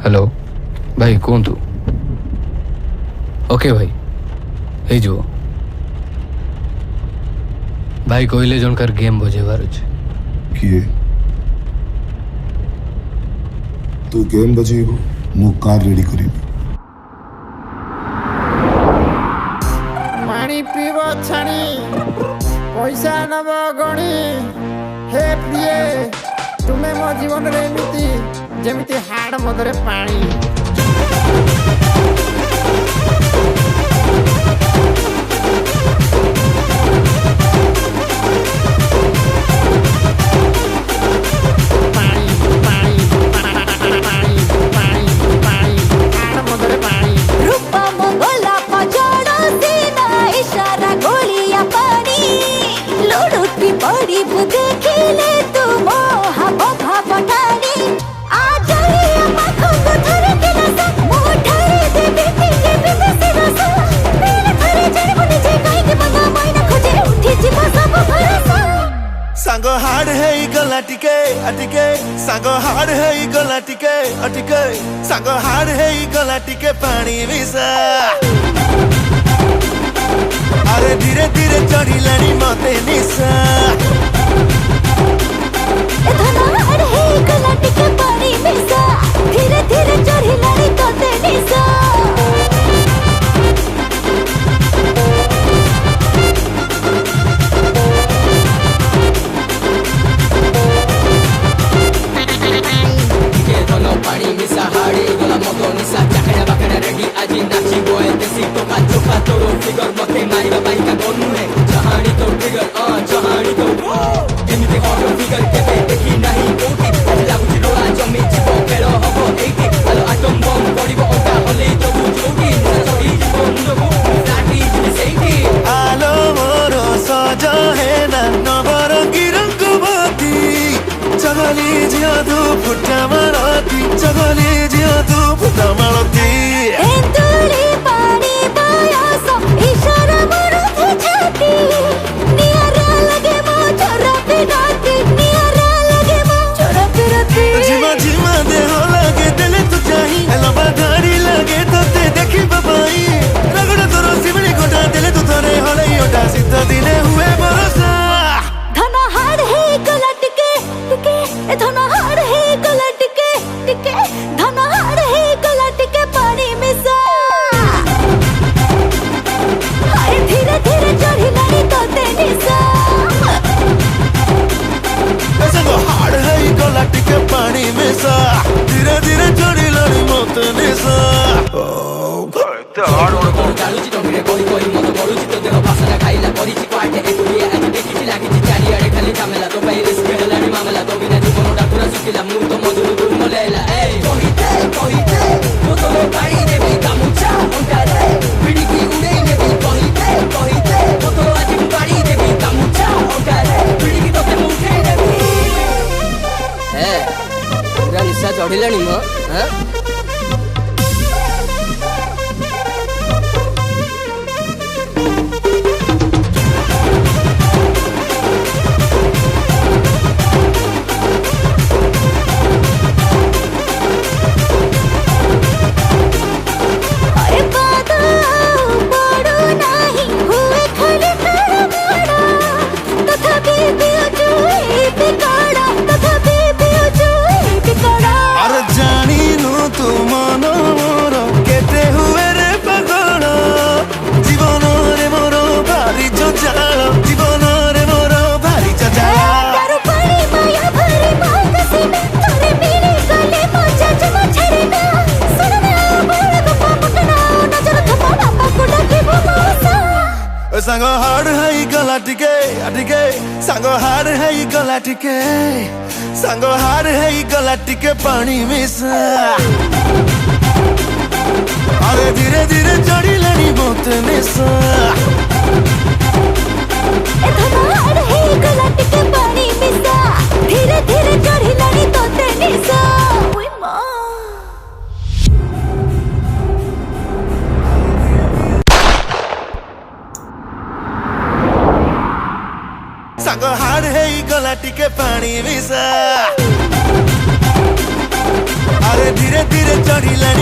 hello भाई कहतु okay भाई हो भाई कहले जनकार गेम बजेबार अच्छे किए तू गेम बजेबू मु कार रेडी करी पानी पीब छाणी पैसा नब गणी हे प्रिय तुम्हें मो जीवन रे एमिति जेमिति हाड़ मदरे पानी सांगो हाड़ है गला टिके अटिके सांगो हाड़ है गला टिके अटिके सांगो हाड़ है गला टिके पानी मिसा अरे धीरे धीरे चढ़ी लानी मते निशा हाड़ है गला टिके पानी मिसा धीरे धीरे चढ़ी लानी तते निशा पानी मिसा हाड़े गला मतो निशा चाकड़ा बाकड़ा रेडी आजी नाची गोए देसी तो का चोखा तोरो फिगर मते मारिबा बाई का गोनु है जहानी तो फिगर जहानी तो एमिते ऑटो फिगर केते देखि नाही कोठी लागुची रोला जमी जीव फेरो हबो एठी आलो आटम बम पडिबो ओटा हले तो जोगी चढ़ी जीव मुंडको लाठी सेठी आलो मोरो सज है ना नवरंगी रंग बाती चगली जिया दो फुटा मारती चगली जिया दो फुटा मारती एंतुली पानी पायास इशारा मरुथि छाती नियारा लगे मो छोरा पिराती नियारा लगे मो छोरा पिराती जिमा जिमा देह लगे दिले तो चाही लबा धारी लगे तो ते देखी बाबाई रगड़ तोरो सिमड़ी कोटा दिले तो थोरे हले ओटा सीधा दिने हुए बरसा धना हाड़ है गला टिके टिके धना हाड़ है गला टिके टिके धना हाड़ है गला टिके पानी मिसा हाय धीरे धीरे चढ़ी लानी तते निशा ऐसा तो हाड़ है गला टिके पानी में सा धीरे धीरे चढ़ी लानी मत निशा चालुची टंगरे कोई कोई मत बड़ुची तो देह भाषा खाइला करिची पाटे एकुलिए आज देखिची लागिची चारिआडे खाली झमेला तो पाई रिस्क हेलानी मामला तो बिना जीवनटा पूरा सुखिला मु तो मधुर दुर्मलेला ए कहिते बोतलो पानी देबी गामुचा ओंटारे बिडिकी उड़ेई नेबी कहिते बोतलो आज पानी देबी गामुचा ओंटारे बिडिकी तोते मुठे देबी ए पूरा निशा चढ़िलानी म हां सांगो हाड़ है गला टिके अटिके सांगो हाड़ है गला टिके सांगो हाड़ है गला टिके पानी मिसा अरे धीरे धीरे चढ़ी लानी मत निशा धना हाड़ है गला टिके पानी मिसा धीरे धीरे चढ़ी लानी तते निशा ओय मां सांगो हाड़ है गला टिके पानी मिसा अरे धीरे धीरे बढ़िलाणी